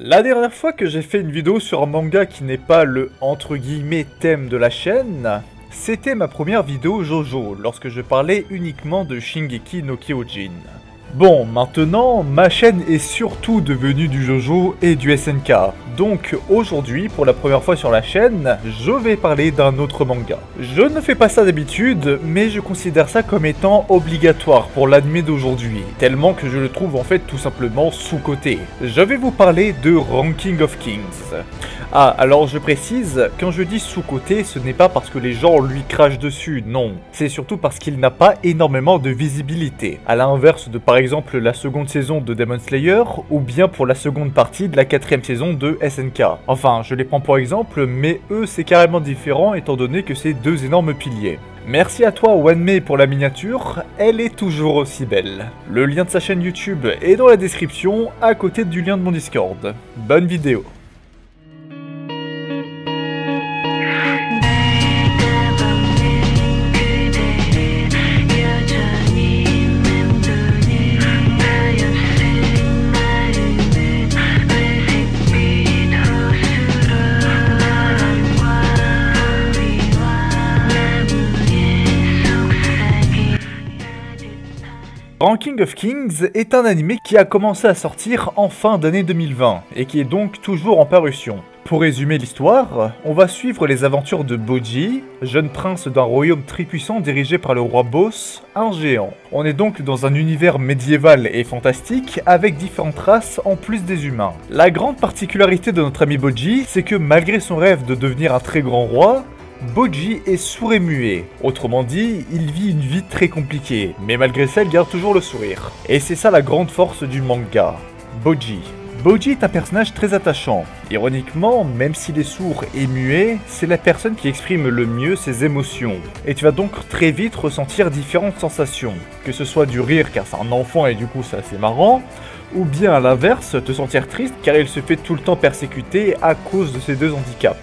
La dernière fois que j'ai fait une vidéo sur un manga qui n'est pas le entre guillemets thème de la chaîne, c'était ma première vidéo JoJo, lorsque je parlais uniquement de Shingeki no Kyojin. Bon, maintenant, ma chaîne est surtout devenue du JoJo et du SNK. Donc aujourd'hui, pour la première fois sur la chaîne, je vais parler d'un autre manga. Je ne fais pas ça d'habitude, mais je considère ça comme étant obligatoire pour l'anime d'aujourd'hui, tellement que je le trouve en fait tout simplement sous-coté. Je vais vous parler de Ranking of Kings. Ah, alors je précise, quand je dis sous-coté, ce n'est pas parce que les gens lui crachent dessus, non. C'est surtout parce qu'il n'a pas énormément de visibilité. À l'inverse de par exemple la seconde saison de Demon Slayer, ou bien pour la seconde partie de la 4ème saison de SNK. Enfin, je les prends pour exemple, mais eux c'est carrément différent étant donné que c'est deux énormes piliers. Merci à toi Wanmei pour la miniature, elle est toujours aussi belle. Le lien de sa chaîne YouTube est dans la description, à côté du lien de mon Discord. Bonne vidéo. Ranking of Kings est un anime qui a commencé à sortir en fin d'année 2020 et qui est donc toujours en parution. Pour résumer l'histoire, on va suivre les aventures de Bojji, jeune prince d'un royaume très puissant dirigé par le roi Boss, un géant. On est donc dans un univers médiéval et fantastique avec différentes races en plus des humains. La grande particularité de notre ami Bojji, c'est que malgré son rêve de devenir un très grand roi, Bojji est sourd et muet. Autrement dit, il vit une vie très compliquée, mais malgré ça, il garde toujours le sourire. Et c'est ça la grande force du manga, Bojji. Bojji est un personnage très attachant. Ironiquement, même s'il est sourd et muet, c'est la personne qui exprime le mieux ses émotions. Et tu vas donc très vite ressentir différentes sensations. Que ce soit du rire car c'est un enfant et du coup c'est assez marrant, ou bien à l'inverse, te sentir triste car il se fait tout le temps persécuter à cause de ses deux handicaps.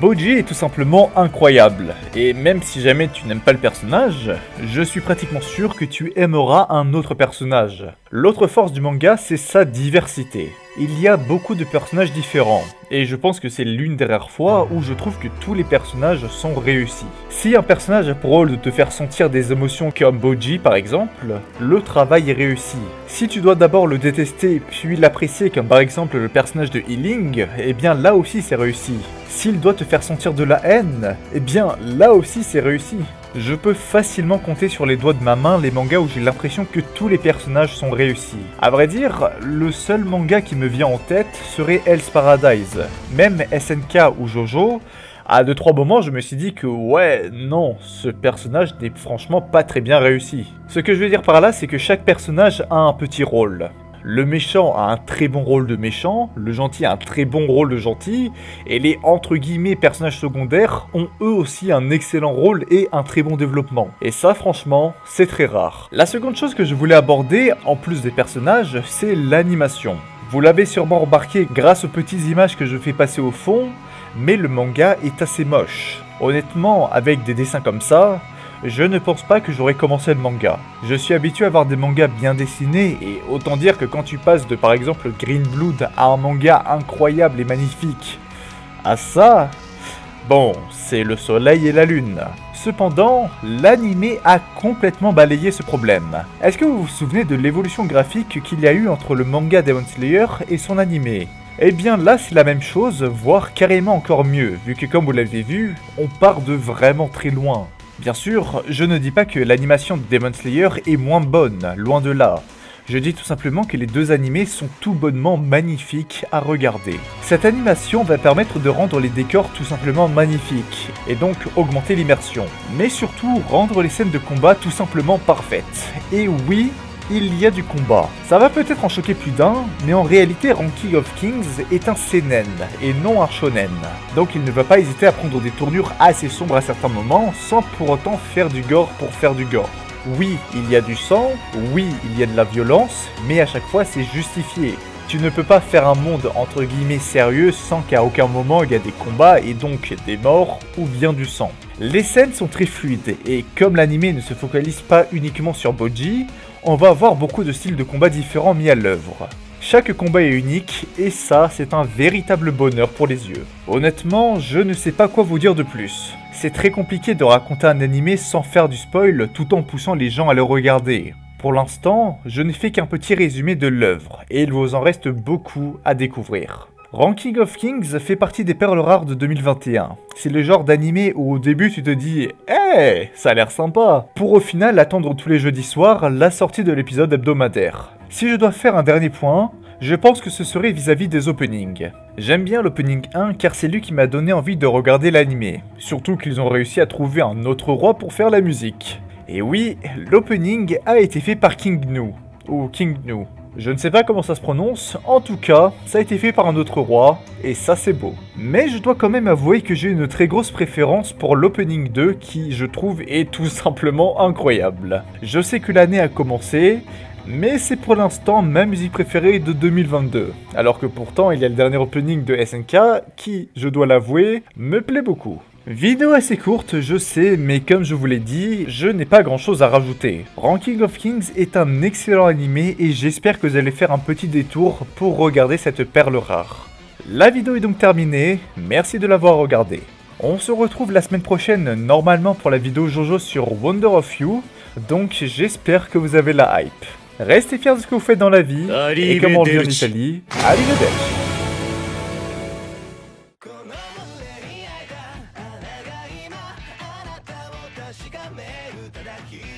Bojji est tout simplement incroyable, et même si jamais tu n'aimes pas le personnage, je suis pratiquement sûr que tu aimeras un autre personnage. L'autre force du manga, c'est sa diversité. Il y a beaucoup de personnages différents, et je pense que c'est l'une des rares fois où je trouve que tous les personnages sont réussis. Si un personnage a pour rôle de te faire sentir des émotions comme Bojji par exemple, le travail est réussi. Si tu dois d'abord le détester puis l'apprécier comme par exemple le personnage de Healing, eh bien là aussi c'est réussi. S'il doit te faire sentir de la haine, eh bien là aussi c'est réussi. Je peux facilement compter sur les doigts de ma main les mangas où j'ai l'impression que tous les personnages sont réussis. A vrai dire, le seul manga qui me vient en tête serait Hell's Paradise. Même SNK ou JoJo, à 2-3 moments je me suis dit que ouais, non, ce personnage n'est franchement pas très bien réussi. Ce que je veux dire par là, c'est que chaque personnage a un petit rôle. Le méchant a un très bon rôle de méchant, le gentil a un très bon rôle de gentil, et les entre guillemets personnages secondaires ont eux aussi un excellent rôle et un très bon développement. Et ça franchement, c'est très rare. La seconde chose que je voulais aborder, en plus des personnages, c'est l'animation. Vous l'avez sûrement remarqué grâce aux petites images que je fais passer au fond, mais le manga est assez moche. Honnêtement, avec des dessins comme ça, je ne pense pas que j'aurais commencé le manga. Je suis habitué à voir des mangas bien dessinés et autant dire que quand tu passes de par exemple Green Blood à un manga incroyable et magnifique à ça, bon, c'est le soleil et la lune. Cependant, l'anime a complètement balayé ce problème. Est-ce que vous vous souvenez de l'évolution graphique qu'il y a eu entre le manga Demon Slayer et son anime ? Eh bien là c'est la même chose, voire carrément encore mieux, vu que comme vous l'avez vu, on part de vraiment très loin. Bien sûr, je ne dis pas que l'animation de Demon Slayer est moins bonne, loin de là. Je dis tout simplement que les deux animés sont tout bonnement magnifiques à regarder. Cette animation va permettre de rendre les décors tout simplement magnifiques, et donc augmenter l'immersion. Mais surtout, rendre les scènes de combat tout simplement parfaites. Et oui, il y a du combat. Ça va peut-être en choquer plus d'un, mais en réalité Ranking of Kings est un seinen et non un shonen. Donc il ne va pas hésiter à prendre des tournures assez sombres à certains moments, sans pour autant faire du gore pour faire du gore. Oui, il y a du sang, oui, il y a de la violence, mais à chaque fois c'est justifié. Tu ne peux pas faire un monde entre guillemets sérieux sans qu'à aucun moment il y a des combats et donc des morts ou bien du sang. Les scènes sont très fluides et comme l'anime ne se focalise pas uniquement sur Bojji, on va avoir beaucoup de styles de combat différents mis à l'œuvre. Chaque combat est unique et ça, c'est un véritable bonheur pour les yeux. Honnêtement, je ne sais pas quoi vous dire de plus. C'est très compliqué de raconter un animé sans faire du spoil tout en poussant les gens à le regarder. Pour l'instant, je n'ai fait qu'un petit résumé de l'œuvre et il vous en reste beaucoup à découvrir. Ranking of Kings fait partie des perles rares de 2021. C'est le genre d'animé où au début tu te dis « Hey, ça a l'air sympa !» pour au final attendre tous les jeudis soirs la sortie de l'épisode hebdomadaire. Si je dois faire un dernier point, je pense que ce serait vis-à-vis des openings. J'aime bien l'opening 1 car c'est lui qui m'a donné envie de regarder l'animé. Surtout qu'ils ont réussi à trouver un autre roi pour faire la musique. Et oui, l'opening a été fait par King Gnu, ou King Gnu. Je ne sais pas comment ça se prononce, en tout cas, ça a été fait par un autre roi, et ça c'est beau. Mais je dois quand même avouer que j'ai une très grosse préférence pour l'opening 2 qui, je trouve, est tout simplement incroyable. Je sais que l'année a commencé, mais c'est pour l'instant ma musique préférée de 2022. Alors que pourtant, il y a le dernier opening de SNK qui, je dois l'avouer, me plaît beaucoup. Vidéo assez courte, je sais, mais comme je vous l'ai dit, je n'ai pas grand chose à rajouter. Ranking of Kings est un excellent animé et j'espère que vous allez faire un petit détour pour regarder cette perle rare. La vidéo est donc terminée, merci de l'avoir regardée. On se retrouve la semaine prochaine normalement pour la vidéo Jojo sur Wonder of You, donc j'espère que vous avez la hype. Restez fiers de ce que vous faites dans la vie, et comme on dit en Italie, arrivederci.「確かめるただ一人